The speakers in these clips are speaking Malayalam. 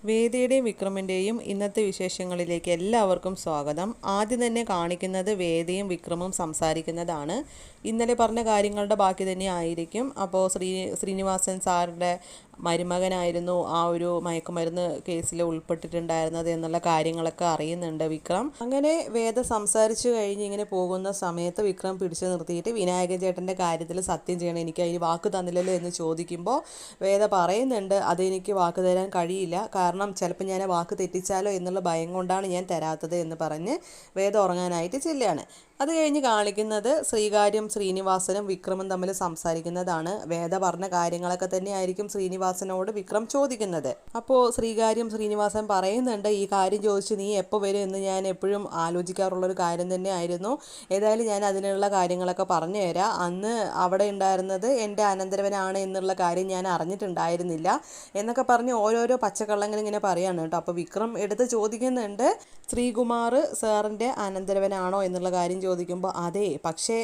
വേദിയുടെയും വിക്രമിൻ്റെയും ഇന്നത്തെ വിശേഷങ്ങളിലേക്ക് എല്ലാവർക്കും സ്വാഗതം. ആദ്യം തന്നെ കാണിക്കുന്നത് വേദിയും വിക്രമും സംസാരിക്കുന്നതാണ്. ഇന്നലെ പറഞ്ഞ കാര്യങ്ങളുടെ ബാക്കി തന്നെ ആയിരിക്കും. അപ്പോൾ ശ്രീനിവാസൻ സാറിൻ്റെ മരുമകനായിരുന്നു ആ ഒരു മയക്കുമരുന്ന് കേസിൽ ഉൾപ്പെട്ടിട്ടുണ്ടായിരുന്നത് എന്നുള്ള കാര്യങ്ങളൊക്കെ അറിയുന്നുണ്ട് വിക്രം. അങ്ങനെ വേദ സംസാരിച്ചു കഴിഞ്ഞ് ഇങ്ങനെ പോകുന്ന സമയത്ത് വിക്രം പിടിച്ചു നിർത്തിയിട്ട് വിനായകൻ ചേട്ടൻ്റെ കാര്യത്തിൽ സത്യം ചെയ്യണം, എനിക്ക് അതിന് വാക്ക് തന്നില്ലല്ലോ എന്ന് ചോദിക്കുമ്പോൾ വേദ പറയുന്നുണ്ട് അതെനിക്ക് വാക്ക് തരാൻ കഴിയില്ല, കാരണം ചിലപ്പോൾ ഞാൻ വാക്ക് തെറ്റിച്ചാലോ എന്നുള്ള ഭയം കൊണ്ടാണ് ഞാൻ തരാത്തത് എന്ന് പറഞ്ഞ് വേദ ഉറങ്ങാനായിട്ട് ചെല്ലുകയാണ്. അത് കഴിഞ്ഞ് കാണിക്കുന്നത് ശ്രീകാര്യം ശ്രീനിവാസനും വിക്രമും തമ്മിൽ സംസാരിക്കുന്നതാണ്. വേദ പറഞ്ഞ കാര്യങ്ങളൊക്കെ തന്നെയായിരിക്കും ശ്രീനിവാസനോട് വിക്രം ചോദിക്കുന്നത്. അപ്പോൾ ശ്രീകാര്യം ശ്രീനിവാസൻ പറയുന്നുണ്ട്, ഈ കാര്യം ചോദിച്ച് നീ എപ്പോൾ വരും എന്ന് ഞാൻ എപ്പോഴും ആലോചിക്കാറുള്ളൊരു കാര്യം തന്നെയായിരുന്നു. ഏതായാലും ഞാൻ അതിനുള്ള കാര്യങ്ങളൊക്കെ പറഞ്ഞു തരാം. അന്ന് അവിടെ ഉണ്ടായിരുന്നത് എൻ്റെ അനന്തരവനാണ് എന്നുള്ള കാര്യം ഞാൻ അറിഞ്ഞിട്ടുണ്ടായിരുന്നില്ല എന്നൊക്കെ പറഞ്ഞ് ഓരോരോ പച്ചക്കള്ളങ്ങൾ ഇങ്ങനെ പറയാണ് കേട്ടോ. അപ്പോൾ വിക്രം എടുത്ത് ചോദിക്കുന്നുണ്ട്, ശ്രീകുമാർ സാറിൻ്റെ അനന്തരവനാണോ എന്നുള്ള കാര്യം ചോദിക്കുമ്പോൾ അതെ, പക്ഷേ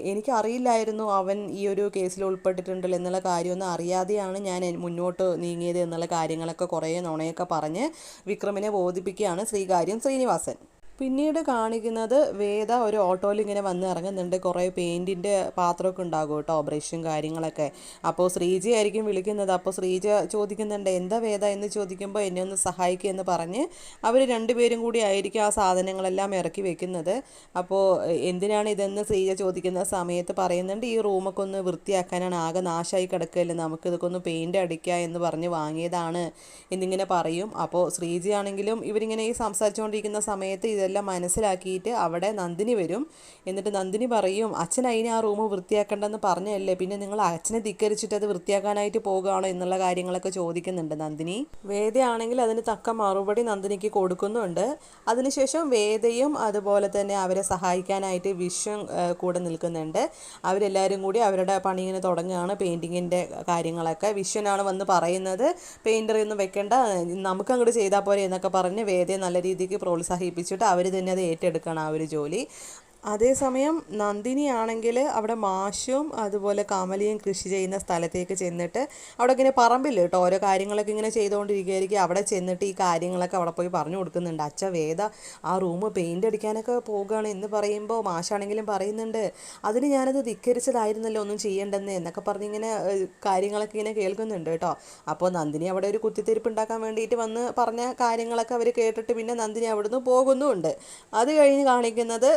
എനിക്കറിയില്ലായിരുന്നു അവൻ ഈ ഒരു കേസിൽ ഉൾപ്പെട്ടിട്ടുണ്ടല്ലോ എന്നുള്ള കാര്യമൊന്നും അറിയാതെയാണ് ഞാൻ മുന്നോട്ട് നീങ്ങിയത് എന്നുള്ള കാര്യങ്ങളൊക്കെ കുറേ നുണയൊക്കെ പറഞ്ഞ് വിക്രമിനെ ബോധിപ്പിക്കുകയാണ് ശ്രീകാര്യം ശ്രീനിവാസൻ. പിന്നീട് കാണിക്കുന്നത് വേദ ഒരു ഓട്ടോയിൽ ഇങ്ങനെ വന്ന് ഇറങ്ങുന്നുണ്ട്. കുറേ പെയിൻറ്റിൻ്റെ പാത്രമൊക്കെ ഉണ്ടാകും കേട്ടോ, ബ്രഷും കാര്യങ്ങളൊക്കെ. അപ്പോൾ ശ്രീജ ആയിരിക്കും വിളിക്കുന്നത്. അപ്പോൾ ശ്രീജ ചോദിക്കുന്നുണ്ട് എന്താ വേദ എന്ന് ചോദിക്കുമ്പോൾ എന്നെ ഒന്ന് സഹായിക്കുക എന്ന് പറഞ്ഞ് അവർ രണ്ടുപേരും കൂടി ആയിരിക്കും ആ സാധനങ്ങളെല്ലാം ഇറക്കി വെക്കുന്നത്. അപ്പോൾ എന്തിനാണ് ഇതെന്ന് ശ്രീജ ചോദിക്കുന്ന സമയത്ത് പറയുന്നുണ്ട്, ഈ റൂമൊക്കെ ഒന്ന് വൃത്തിയാക്കാനാണ്, ആകെ നാശമായി കിടക്കുകയല്ലേ, നമുക്കിതൊക്കെ ഒന്ന് പെയിൻറ്റ് അടിക്കുക എന്ന് പറഞ്ഞ് വാങ്ങിയതാണ് എന്നിങ്ങനെ പറയും. അപ്പോൾ ശ്രീജയാണെങ്കിലും ഇവരിങ്ങനെ ഈ സംസാരിച്ചുകൊണ്ടിരിക്കുന്ന സമയത്ത് ഇതെല്ലാം മനസ്സിലാക്കിയിട്ട് അവിടെ നന്ദിനി വരും. എന്നിട്ട് നന്ദിനി പറയും, അച്ഛൻ അതിന് ആ റൂം വൃത്തിയാക്കേണ്ടെന്ന് പറഞ്ഞല്ലേ, പിന്നെ നിങ്ങൾ അച്ഛനെ ധിക്കരിച്ചിട്ട് അത് വൃത്തിയാക്കാനായിട്ട് പോകുകയാണോ എന്നുള്ള കാര്യങ്ങളൊക്കെ ചോദിക്കുന്നുണ്ട് നന്ദിനി. വേദയാണെങ്കിൽ അതിന് തക്ക മറുപടി നന്ദിനിക്ക് കൊടുക്കുന്നുണ്ട്. അതിനുശേഷം വേദയും അതുപോലെ തന്നെ അവരെ സഹായിക്കാനായിട്ട് വിശ്വം കൂടെ നിൽക്കുന്നുണ്ട്. അവരെല്ലാവരും കൂടി അവരുടെ പണി ഇങ്ങനെ തുടങ്ങുകയാണ്, പെയിൻറ്റിങ്ങിൻ്റെ കാര്യങ്ങളൊക്കെ. വിശ്വനാണ് വന്ന് പറയുന്നത്, പെയിൻറ്റർ ഒന്നും വെക്കേണ്ട, നമുക്ക് അങ്ങോട്ട് ചെയ്താൽ പോരെ എന്നൊക്കെ പറഞ്ഞ് വേദയെ നല്ല രീതിക്ക് പ്രോത്സാഹിപ്പിച്ചിട്ട് അവർ തന്നെ അത് ഏറ്റെടുക്കണം ആ ഒരു ജോലി. അതേസമയം നന്ദിനി ആണെങ്കിൽ അവിടെ മാഷും അതുപോലെ കമലയും കൃഷി ചെയ്യുന്ന സ്ഥലത്തേക്ക് ചെന്നിട്ട് അവിടെ ഇങ്ങനെ പറമ്പില്ല കേട്ടോ, ഓരോ കാര്യങ്ങളൊക്കെ ഇങ്ങനെ ചെയ്തുകൊണ്ടിരിക്കുകയായിരിക്കും. അവിടെ ചെന്നിട്ട് ഈ കാര്യങ്ങളൊക്കെ അവിടെ പോയി പറഞ്ഞു കൊടുക്കുന്നുണ്ട്. അച്ഛ വേദ ആ റൂം പെയിൻ്റ് അടിക്കാനൊക്കെ പോകുകയാണ് എന്ന് പറയുമ്പോൾ മാഷാണെങ്കിലും പറയുന്നുണ്ട്, അതിന് ഞാനത് ധിക്കരിച്ചതായിരുന്നല്ലോ ഒന്നും ചെയ്യേണ്ടെന്ന് എന്നൊക്കെ പറഞ്ഞിങ്ങനെ കാര്യങ്ങളൊക്കെ ഇങ്ങനെ കേൾക്കുന്നുണ്ട് കേട്ടോ. അപ്പോൾ നന്ദിനി അവിടെ ഒരു കുത്തിത്തിരിപ്പ് ഉണ്ടാക്കാൻ വേണ്ടിയിട്ട് വന്ന് പറഞ്ഞ കാര്യങ്ങളൊക്കെ അവർ കേട്ടിട്ട് പിന്നെ നന്ദിനി അവിടുന്ന് പോകുന്നുമുണ്ട്. അത് കഴിഞ്ഞ് കാണിക്കുന്നത്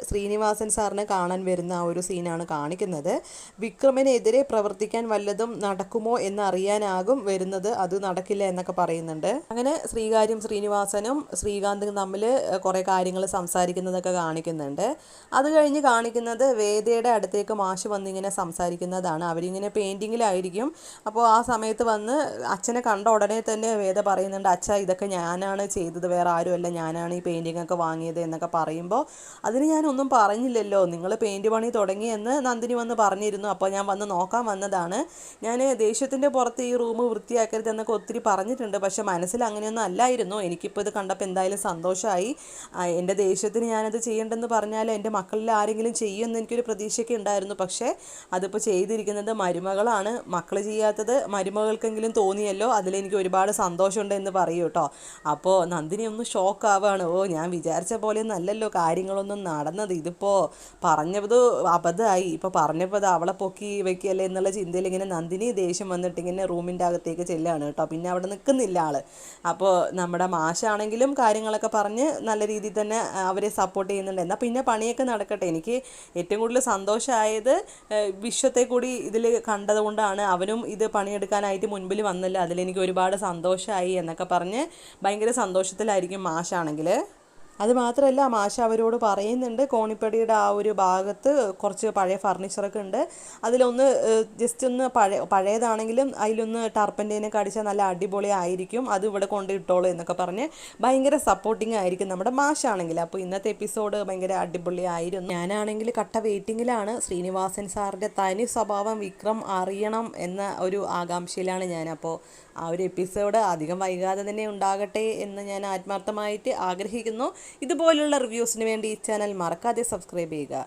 ശ്രീനിവാസൻ സാറിനെ കാണാൻ വരുന്ന ആ ഒരു സീനാണ് കാണിക്കുന്നത്. വിക്രമിനെതിരെ പ്രവർത്തിക്കാൻ വല്ലതും നടക്കുമോ എന്നറിയാനാകും വരുന്നത്, അത് നടക്കില്ല എന്നൊക്കെ പറയുന്നുണ്ട്. അങ്ങനെ ശ്രീകാര്യം ശ്രീനിവാസനും ശ്രീകാന്തും തമ്മിൽ കുറേ കാര്യങ്ങൾ സംസാരിക്കുന്നതൊക്കെ കാണിക്കുന്നുണ്ട്. അത് കഴിഞ്ഞ് കാണിക്കുന്നത് വേദയുടെ അടുത്തേക്ക് മാഷ് വന്നിങ്ങനെ സംസാരിക്കുന്നതാണ്. അവരിങ്ങനെ പെയിൻറ്റിങ്ങിലായിരിക്കും. അപ്പോൾ ആ സമയത്ത് വന്ന് അച്ഛനെ കണ്ട ഉടനെ തന്നെ വേദ പറയുന്നുണ്ട്, അച്ഛ ഇതൊക്കെ ഞാനാണ് ചെയ്തത്, വേറെ ആരുമല്ല, ഞാനാണ് ഈ പെയിൻറ്റിങ് ഒക്കെ വാങ്ങിയത് എന്നൊക്കെ പറയുമ്പോൾ അതിന് ഞാനൊന്നും പറഞ്ഞില്ലല്ലോ, നിങ്ങൾ പെയിൻറ്റ് പണി തുടങ്ങിയെന്ന് നന്ദിനി വന്ന് പറഞ്ഞിരുന്നു, അപ്പോൾ ഞാൻ വന്ന് നോക്കാൻ വന്നതാണ്. ഞാൻ ദേഷ്യത്തിൻ്റെ പുറത്ത് ഈ റൂം വൃത്തിയാക്കരുത് എന്നൊക്കെ ഒത്തിരി പറഞ്ഞിട്ടുണ്ട്, പക്ഷെ മനസ്സിൽ അങ്ങനെയൊന്നും അല്ലായിരുന്നു. എനിക്കിപ്പോൾ ഇത് കണ്ടപ്പോൾ എന്തായാലും സന്തോഷമായി. എൻ്റെ ദേഷ്യത്തിന് ഞാനത് ചെയ്യേണ്ടെന്ന് പറഞ്ഞാൽ എൻ്റെ മക്കളിൽ ആരെങ്കിലും ചെയ്യുമെന്ന് എനിക്കൊരു പ്രതീക്ഷയൊക്കെ ഉണ്ടായിരുന്നു. പക്ഷേ അതിപ്പോൾ ചെയ്തിരിക്കുന്നത് മരുമകളാണ്, മക്കൾ ചെയ്യാത്തത് മരുമകൾക്കെങ്കിലും തോന്നിയല്ലോ, അതിലെനിക്ക് ഒരുപാട് സന്തോഷമുണ്ട് എന്ന് പറയൂ കേട്ടോ. അപ്പോൾ നന്ദിനി ഒന്ന് ഷോക്കാവുകയാണ്. ഓ, ഞാൻ വിചാരിച്ച പോലെയൊന്നും അല്ലല്ലോ കാര്യങ്ങളൊന്നും നടന്നത്, ഇതിപ്പോൾ പറഞ്ഞത് അബദ്ധമായി, ഇപ്പോൾ പറഞ്ഞപ്പോൾ അത് അവളെ പൊക്കി വെക്കുകയല്ലേ എന്നുള്ള ചിന്തയിൽ ഇങ്ങനെ നന്ദിനി ദേഷ്യം വന്നിട്ട് ഇങ്ങനെ റൂമിൻ്റെ അകത്തേക്ക് ചെല്ലുകയാണ് കേട്ടോ. പിന്നെ അവിടെ നിൽക്കുന്നില്ല ആൾ. അപ്പോൾ നമ്മുടെ മാഷാണെങ്കിലും കാര്യങ്ങളൊക്കെ പറഞ്ഞ് നല്ല രീതിയിൽ തന്നെ അവരെ സപ്പോർട്ട് ചെയ്യുന്നുണ്ട്. എന്നാൽ പിന്നെ പണിയൊക്കെ നടക്കട്ടെ. എനിക്ക് ഏറ്റവും കൂടുതൽ സന്തോഷമായത് വിശ്വത്തെ കൂടി ഇതിൽ കണ്ടതുകൊണ്ടാണ്. അവനും ഇത് പണിയെടുക്കാനായിട്ട് മുൻപിൽ വന്നല്ലോ, അതിലെനിക്ക് ഒരുപാട് സന്തോഷമായി എന്നൊക്കെ പറഞ്ഞ് ഭയങ്കര സന്തോഷത്തിലായിരിക്കും മാഷാണെങ്കിൽ. അതുമാത്രമല്ല മാഷ അവരോട് പറയുന്നുണ്ട്, കോണിപ്പടിയുടെ ആ ഒരു ഭാഗത്ത് കുറച്ച് പഴയ ഫർണിച്ചറൊക്കെ ഉണ്ട്, അതിലൊന്ന് ജസ്റ്റ് ഒന്ന് പഴയതാണെങ്കിലും അതിലൊന്ന് ടർപ്പൻ്റെനൊക്കെ അടിച്ചാൽ നല്ല അടിപൊളി ആയിരിക്കും, അത് ഇവിടെ കൊണ്ട് ഇട്ടോളൂ എന്നൊക്കെ പറഞ്ഞ് ഭയങ്കര സപ്പോർട്ടിങ് ആയിരിക്കും നമ്മുടെ മാഷാണെങ്കിൽ. അപ്പോൾ ഇന്നത്തെ എപ്പിസോഡ് ഭയങ്കര അടിപൊളിയായിരുന്നു. ഞാനാണെങ്കിൽ കട്ട വെയിറ്റിങ്ങിലാണ്. ശ്രീനിവാസൻ സാറിൻ്റെ തനി സ്വഭാവം വിക്രം അറിയണം എന്ന ഒരു ആകാംക്ഷയിലാണ് ഞാൻ. അപ്പോൾ ആ ഒരു എപ്പിസോഡ് അധികം വൈകാതെ തന്നെ ഉണ്ടാകട്ടെ എന്ന് ഞാൻ ആത്മാർത്ഥമായിട്ട് ആഗ്രഹിക്കുന്നു. ഇതുപോലുള്ള റിവ്യൂസിന് വേണ്ടി ഈ ചാനൽ മറക്കാതെ സബ്സ്ക്രൈബ് ചെയ്യുക.